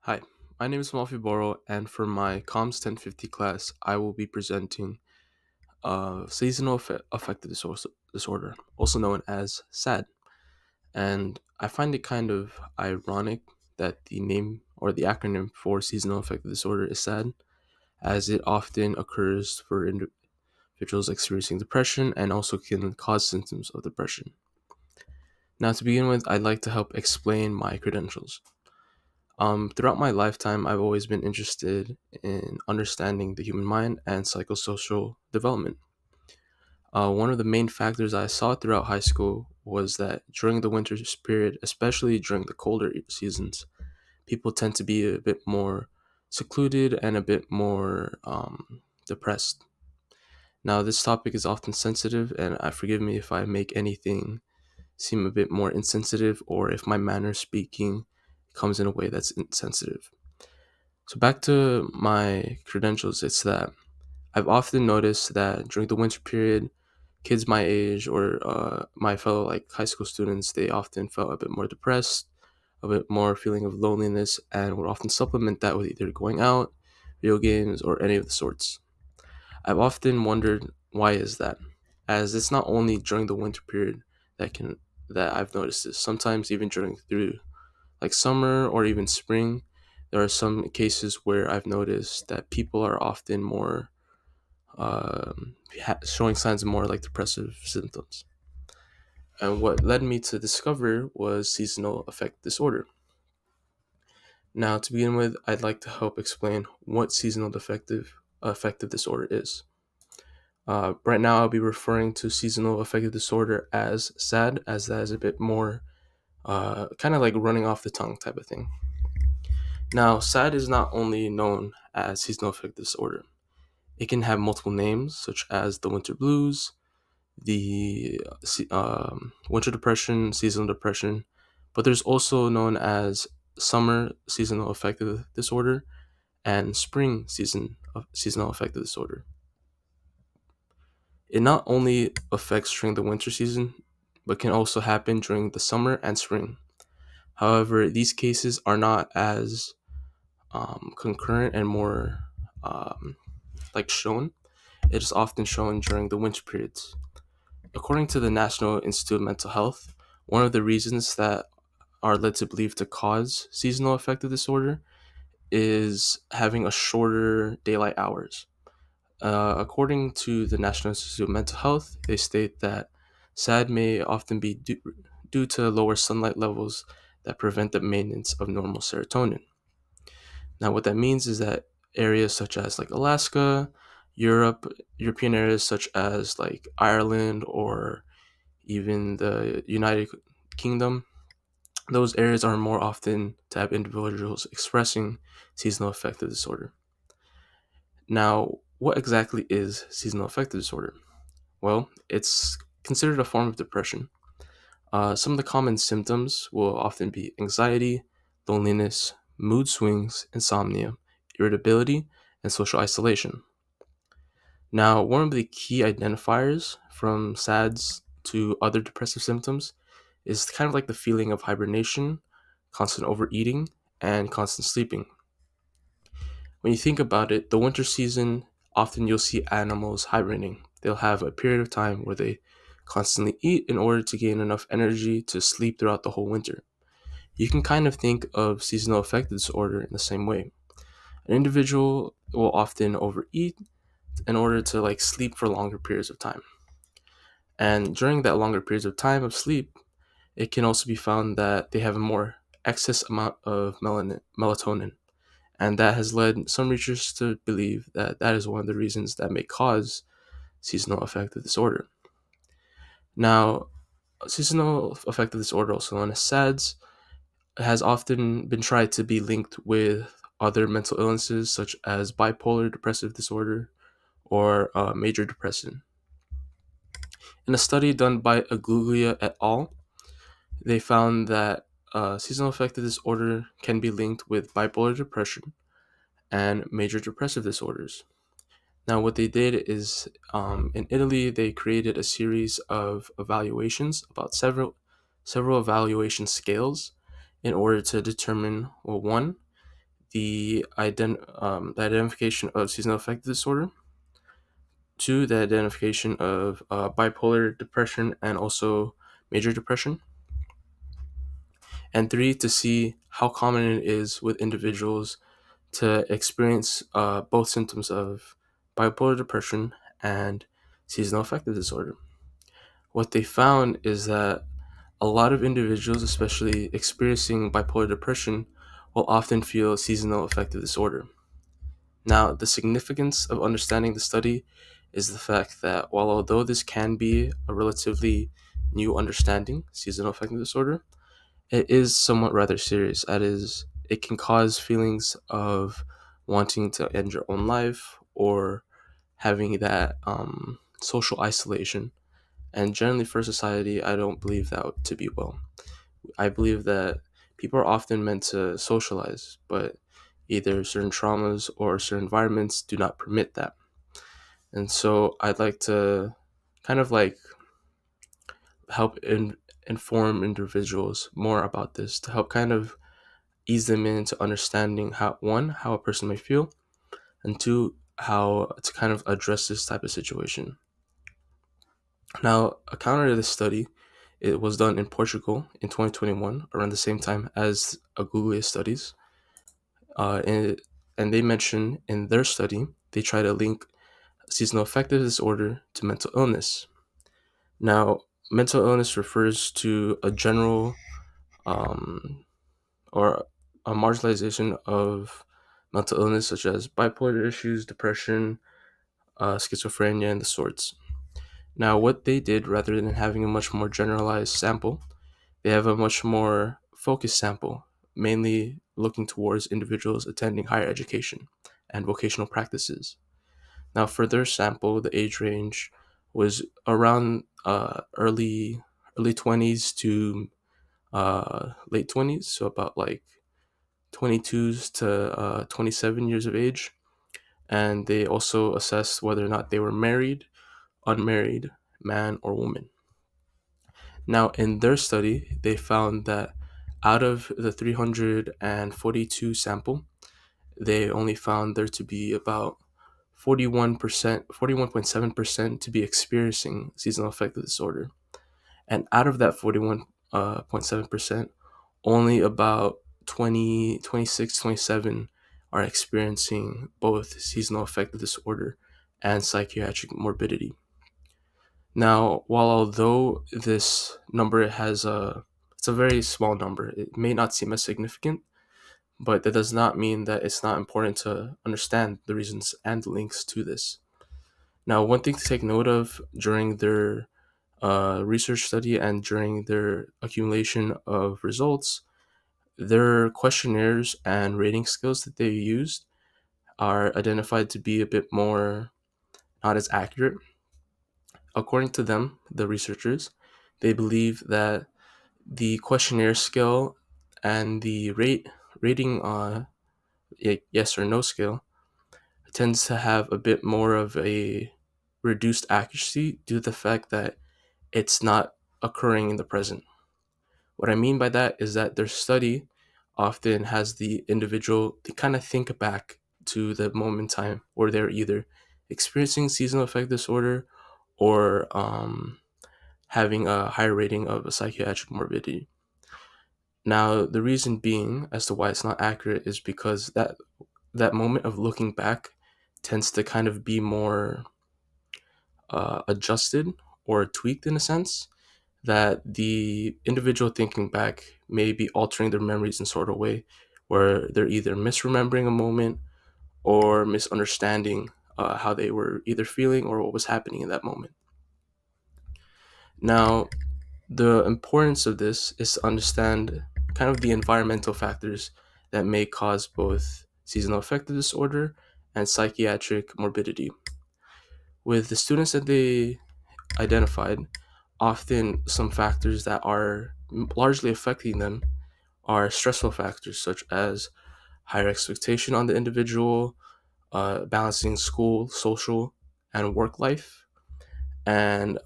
Hi, my name is Malfi Boro, and for my Comms 1050 class, I will be presenting seasonal affective disorder, also known as SAD. And I find it kind of ironic that the name or the acronym for seasonal affective disorder is SAD, as it often occurs for individuals experiencing depression and also can cause symptoms of depression. Now, to begin with, I'd like to help explain my credentials. Throughout my lifetime, I've always been interested in understanding the human mind and psychosocial development. One of the main factors I saw throughout high school was that during the winter period, especially during the colder seasons, people tend to be a bit more secluded and a bit more depressed. Now, this topic is often sensitive, and I forgive me if I make anything seem a bit more insensitive or if my manner of speaking comes in a way that's insensitive. So back to my credentials, it's that I've often noticed that during the winter period, kids my age or my fellow like high school students, they often felt a bit more depressed, a bit more feeling of loneliness, and would often supplement that with either going out, video games, or any of the sorts. I've often wondered why is that, as it's not only during the winter period that I've noticed this. Sometimes even during through like summer or even spring, there are some cases where I've noticed that people are often more showing signs of more like depressive symptoms. And what led me to discover was seasonal affective disorder. Now, to begin with, I'd like to help explain what seasonal affective disorder is. Right now, I'll be referring to seasonal affective disorder as SAD, as that is a bit more kind of like running off the tongue type of thing. Now, SAD is not only known as seasonal affective disorder, it can have multiple names, such as the winter blues, the winter depression, seasonal depression, but there's also known as summer seasonal affective disorder and spring seasonal affective disorder. It not only affects during the winter season, but can also happen during the summer and spring. However, these cases are not as concurrent and more um, like shown. It is often shown during the winter periods. According to the National Institute of Mental Health, one of the reasons that are led to believe to cause seasonal affective disorder is having a shorter daylight hours. According to the National Institute of Mental Health, they state that SAD may often be due to lower sunlight levels that prevent the maintenance of normal serotonin. Now, what that means is that areas such as like Alaska, European areas such as like Ireland or even the United Kingdom, those areas are more often to have individuals expressing seasonal affective disorder. Now, what exactly is seasonal affective disorder? Well, it's considered a form of depression. Some of the common symptoms will often be anxiety, loneliness, mood swings, insomnia, irritability, and social isolation. Now, one of the key identifiers from SADS to other depressive symptoms is kind of like the feeling of hibernation, constant overeating, and constant sleeping. When you think about it, the winter season, often you'll see animals hibernating. They'll have a period of time where they constantly eat in order to gain enough energy to sleep throughout the whole winter. You can kind of think of seasonal affective disorder in the same way. An individual will often overeat in order to like sleep for longer periods of time. And during that longer periods of time of sleep, it can also be found that they have a more excess amount of melatonin. And that has led some researchers to believe that that is one of the reasons that may cause seasonal affective disorder. Now, seasonal affective disorder, also known as SADS, has often been tried to be linked with other mental illnesses such as bipolar depressive disorder or major depression. In a study done by Aguglia et al., they found that seasonal affective disorder can be linked with bipolar depression and major depressive disorders. Now, what they did is in Italy, they created a series of evaluations about several evaluation scales in order to determine, well, one, the identification of seasonal affective disorder, two, the identification of bipolar depression and also major depression, and three, to see how common it is with individuals to experience both symptoms of bipolar depression and seasonal affective disorder. What they found is that a lot of individuals, especially experiencing bipolar depression, will often feel seasonal affective disorder. Now, the significance of understanding the study is the fact that while although this can be a relatively new understanding, seasonal affective disorder, it is somewhat rather serious. That is, it can cause feelings of wanting to end your own life or having that social isolation. And generally, for society, I don't believe that to be well. I believe that people are often meant to socialize, but either certain traumas or certain environments do not permit that. And so I'd like to kind of like help inform individuals more about this to help kind of ease them into understanding how, one, how a person may feel, and two, how to kind of address this type of situation. Now, a counter to this study, it was done in Portugal in 2021, around the same time as Aguglia studies. And, they mention in their study, they try to link seasonal affective disorder to mental illness. Now, mental illness refers to a general um, or a marginalization of mental illness such as bipolar issues, depression, schizophrenia, and the sorts. Now, what they did, rather than having a much more generalized sample, they have a much more focused sample, mainly looking towards individuals attending higher education and vocational practices. Now, for their sample, the age range was around early 20s to late 20s, so about like 22s to 27 years of age. And they also assessed whether or not they were married, unmarried, man, or woman. Now, in their study, they found that out of the 342 sample, they only found there to be about 41.7% to be experiencing seasonal affective disorder. And out of that 41.7%, only about 20, 26, 27 are experiencing both seasonal affective disorder and psychiatric morbidity. Now, while although this number it's a very small number, it may not seem as significant, but that does not mean that it's not important to understand the reasons and the links to this. Now, one thing to take note of during their research study and during their accumulation of results, their questionnaires and rating skills that they used are identified to be a bit more not as accurate. According to them, the researchers, they believe that the questionnaire scale and the rating yes or no scale tends to have a bit more of a reduced accuracy due to the fact that it's not occurring in the present. What I mean by that is that their study often has the individual to kind of think back to the moment in time where they're either experiencing seasonal affective disorder or having a higher rating of a psychiatric morbidity. Now, the reason being as to why it's not accurate is because that moment of looking back tends to kind of be more adjusted or tweaked in a sense that the individual thinking back may be altering their memories in sort of way where they're either misremembering a moment or misunderstanding how they were either feeling or what was happening in that moment. Now, the importance of this is to understand kind of the environmental factors that may cause both seasonal affective disorder and psychiatric morbidity. With the students that they identified, often some factors that are largely affecting them are stressful factors such as higher expectation on the individual, balancing school, social, and work life, and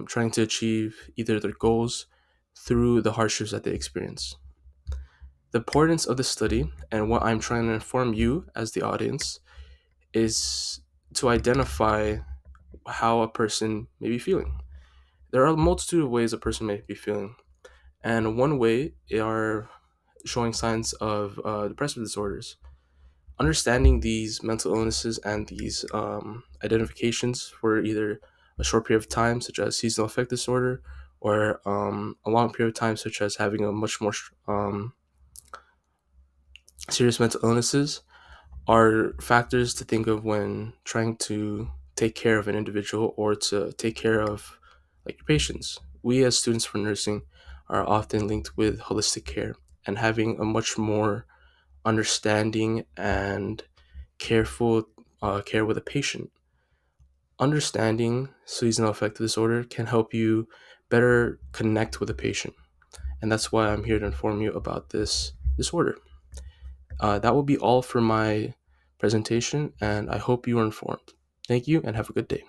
trying to achieve either their goals through the hardships that they experience. The importance of the study and what I'm trying to inform you as the audience is to identify how a person may be feeling. There are a multitude of ways a person may be feeling, and one way are showing signs of depressive disorders. Understanding these mental illnesses and these identifications for either a short period of time, such as seasonal affective disorder, or a long period of time, such as having a much more serious mental illnesses, are factors to think of when trying to take care of an individual or to take care of like your patients. We as students for nursing are often linked with holistic care and having a much more understanding and careful care with a patient. Understanding seasonal affective disorder can help you better connect with a patient, and that's why I'm here to inform you about this disorder. That will be all for my presentation, and I hope you are informed. Thank you, and have a good day.